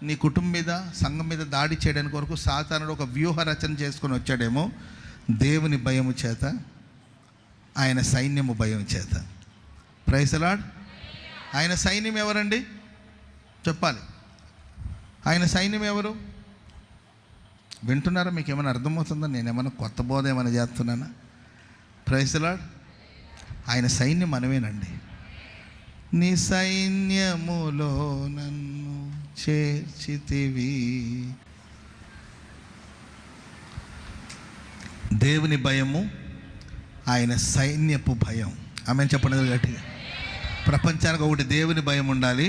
నీ కుటుంబం మీద, సంఘం మీద దాడి చేయడానికి కొరకు సాతానుడు ఒక వ్యూహ రచన చేసుకొని వచ్చాడేమో. దేవుని భయము చేత, ఆయన సైన్యము భయం చేత. Praise the Lord. ఆయన సైన్యం ఎవరండి చెప్పాలి? ఆయన సైన్యం ఎవరు? వింటున్నారా? మీకు ఏమైనా అర్థమవుతుందా? నేనేమైనా కొత్త బోధ ఏమైనా చేస్తున్నానా? Praise the Lord. ఆయన సైన్యం మనమేనండి. నీ సైన్యములో నన్ను చేర్చితివి. దేవుని భయము, ఆయన సైన్యపు భయం. ఆమె చెప్పండి గట్టిగా. ప్రపంచానికి ఒకటి దేవుని భయం ఉండాలి,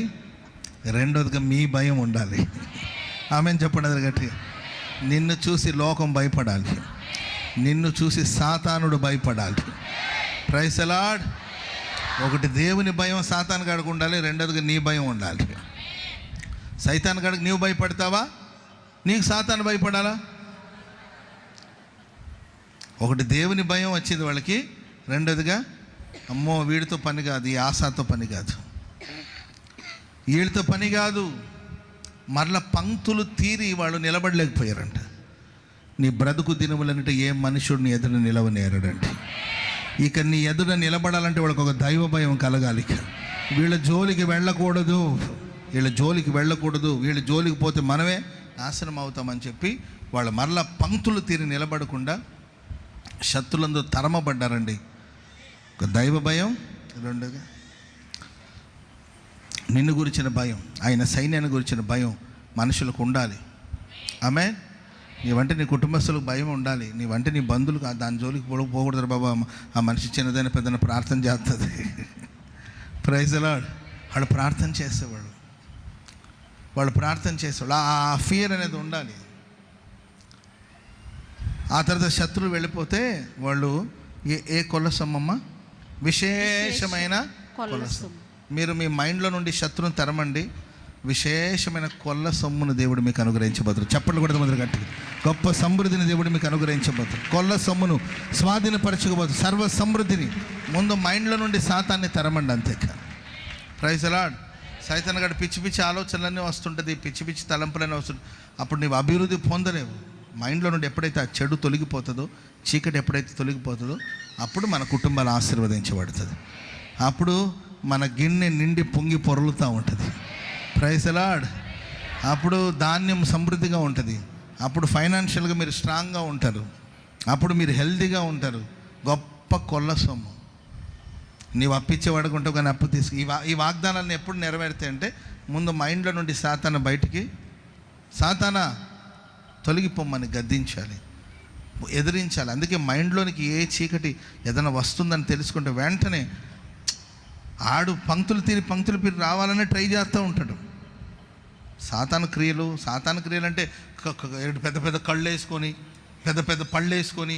రెండోదిగా మీ భయం ఉండాలి. ఆమె చెప్పండి గట్టిగా. నిన్ను చూసి లోకం భయపడాలి, నిన్ను చూసి సాతానుడు భయపడాలి. Praise the Lord. ఒకటి దేవుని భయం సాతాను గడికి ఉండాలి, రెండోదిగా నీ భయం ఉండాలి. సైతాన్ గడికి నీవు భయపడతావా? నీకు సాతాను భయపడాలా? ఒకటి దేవుని భయం వచ్చింది వాళ్ళకి, రెండోదిగా అమ్మో వీడితో పని కాదు, ఈ ఆశాతో పని కాదు, వీళ్ళతో పని కాదు. మరల పంక్తులు తీరి వాళ్ళు నిలబడలేకపోయారంట. నీ బ్రతుకు దినములనంటే ఏ మనుషుడిని ఎదురు నిలవనేరడంటే. ఇక నీ ఎదుట నిలబడాలంటే వాళ్ళకి ఒక దైవ భయం కలగాలి. వీళ్ళ జోలికి వెళ్ళకూడదు, వీళ్ళ జోలికి వెళ్ళకూడదు, వీళ్ళ జోలికి పోతే మనమే నాశనం అవుతామని చెప్పి వాళ్ళు మరలా పంక్తులు తీరి నిలబడకుండా శత్రులందరూ తరమబడ్డారండి. ఒక దైవ భయం, రెండుగా నిన్ను గురించిన భయం, ఆయన సైన్యాన్ని గురించిన భయం మనుషులకు ఉండాలి. ఆమె నీవంటే నీ కుటుంబస్తులకు భయం ఉండాలి. నీవంటే నీ బంధువులు దాని జోలికి పోకూడదు. బాబా ఆ మనిషి చిన్నదైన పెద్దన ప్రార్థన చేస్తుంది. Praise the Lord. వాళ్ళు ప్రార్థన చేసేవాళ్ళు, వాళ్ళు ప్రార్థన చేసేవాళ్ళు. ఆ ఫియర్ అనేది ఉండాలి. ఆ తర్వాత శత్రువు వెళ్ళిపోతే వాళ్ళు ఏ కొల్ల సొమ్మమ్మ? విశేషమైన కొల్ల సొమ్ము. మీరు మీ మైండ్లో నుండి శత్రువుని తరమండి. విశేషమైన కొల్ల సొమ్మును దేవుడు మీకు అనుగ్రహించబోతున్నారు. చప్పట్లు కూడా మొదలు గట్టి. గొప్ప సమృద్ధిని దేవుడు మీకు అనుగ్రహించబోతున్నారు. కొల్ల సొమ్మును స్వాధీనపరచుకోబోతున్నారు. సర్వ సమృద్ధిని. ముందు మైండ్లో నుండి సాతాన్ని తరమండి, అంతే. Praise the Lord. సైతాన్ గడి పిచ్చి పిచ్చి ఆలోచనలన్నీ వస్తుంటుంది, పిచ్చి పిచ్చి తలంపులన్నీ వస్తుంది. అప్పుడు నీవు అభివృద్ధి పొందలేవు. మైండ్లో నుండి ఎప్పుడైతే ఆ చెడు తొలగిపోతుందో, చీకటి ఎప్పుడైతే తొలగిపోతుందో, అప్పుడు మన కుటుంబాలు ఆశీర్వదించబడుతుంది. అప్పుడు మన గిన్నె నిండి పొంగి పొరలుతూ ఉంటుంది. Praise the Lord. అప్పుడు ధాన్యం సమృద్ధిగా ఉంటుంది. అప్పుడు ఫైనాన్షియల్గా మీరు స్ట్రాంగ్గా ఉంటారు. అప్పుడు మీరు హెల్తీగా ఉంటారు. గొప్ప కొల్ల సొమ్ము. నీవు అప్పిచ్చే వాడుకుంటావు కానీ అప్పు తీసుకు. ఈ వాగ్దానాలను ఎప్పుడు నెరవేరుతాయి అంటే, ముందు మైండ్లో నుండి సాతాను బయటికి, సాతానా తొలగిపోమ్మని గద్దించాలి, ఎదిరించాలి. అందుకే మైండ్లోనికి ఏ చీకటి ఏదైనా వస్తుందని తెలుసుకుంటే వెంటనే ఆడు పంక్తులు తీరి రావాలని ట్రై చేస్తూ ఉంటాడు. సాతాను క్రియలు అంటే పెద్ద పెద్ద కళ్ళు వేసుకొని, పెద్ద పెద్ద పళ్ళు వేసుకొని,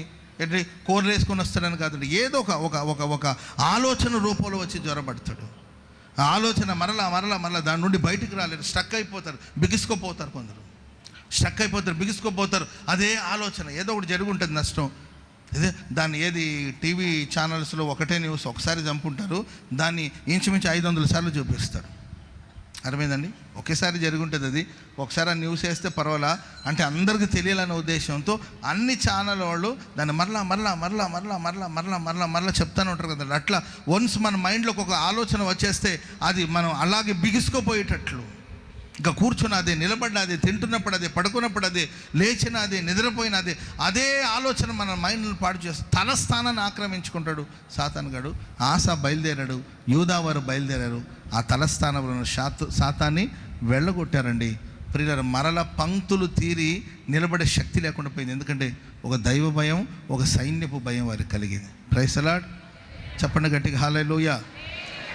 కూరలు వేసుకొని వస్తాడని కాదండి. ఏదో ఒక ఆలోచన రూపంలో వచ్చి జ్వరపడతాడు. ఆ ఆలోచన మరలా దాని నుండి బయటికి రాలేరు. స్టక్ అయిపోతారు, బిగుసుకోపోతారు. కొందరు స్టక్ అయిపోతారు, బిగుసుకోపోతారు. అదే ఆలోచన ఏదో ఒకటి జరిగి ఉంటుంది, నష్టం. ఇదే దాన్ని ఏది టీవీ ఛానల్స్లో ఒకటే న్యూస్ ఒకసారి చంపుంటారు, దాన్ని ఇంచుమించు 500 సార్లు చూపిస్తారు. అర్థమైందండి? ఒకేసారి జరిగి ఉంటుంది అది. ఒకసారి ఆ న్యూస్ వేస్తే పర్వాలా అంటే అందరికీ తెలియాలనే ఉద్దేశంతో అన్ని ఛానల్ వాళ్ళు దాన్ని మరలా చెప్తానే ఉంటారు కదా. అట్లా వన్స్ మన మైండ్లోకి ఒక ఆలోచన వచ్చేస్తే అది మనం అలాగే బిగుసుకుపోయేటట్లు. ఇంకా కూర్చున్న అదే, నిలబడిన అదే, తింటున్నప్పుడు అదే, పడుకున్నప్పుడు అదే, లేచిన అదే, నిద్రపోయిన అదే ఆలోచన మన మైండ్ని పాడు చేస్తుంది. తన స్థానాన్ని ఆక్రమించుకుంటాడు సాతాను గడు. ఆశ బయలుదేరాడు, యూదావారు బయలుదేరారు. ఆ తలస్థానంలో సాతాన్ని వెళ్ళగొట్టారండి. ప్రియులారా, మరల పంక్తులు తీరి నిలబడే శక్తి లేకుండా పోయింది. ఎందుకంటే ఒక దైవ భయం, ఒక సైన్యపు భయం వారికి కలిగింది. Praise the Lord. చెప్పండి గట్టిగా హల్లెలూయా.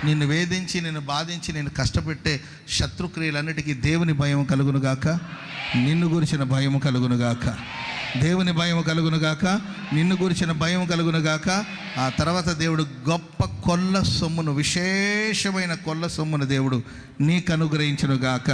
నిన్ను వేధించి, నిన్ను బాధించి, నిన్ను కష్టపెట్టే శత్రుక్రియలన్నిటికీ దేవుని భయం కలుగునుగాక. నిన్ను గురించిన భయం కలుగునుగాక. దేవుని భయం కలుగునుగాక. నిన్ను గురించిన భయం కలుగునుగాక. ఆ తర్వాత దేవుడు గొప్ప కొల్ల సొమ్మును, విశేషమైన కొల్ల సొమ్మును దేవుడు నీకు అనుగ్రహించునుగాక.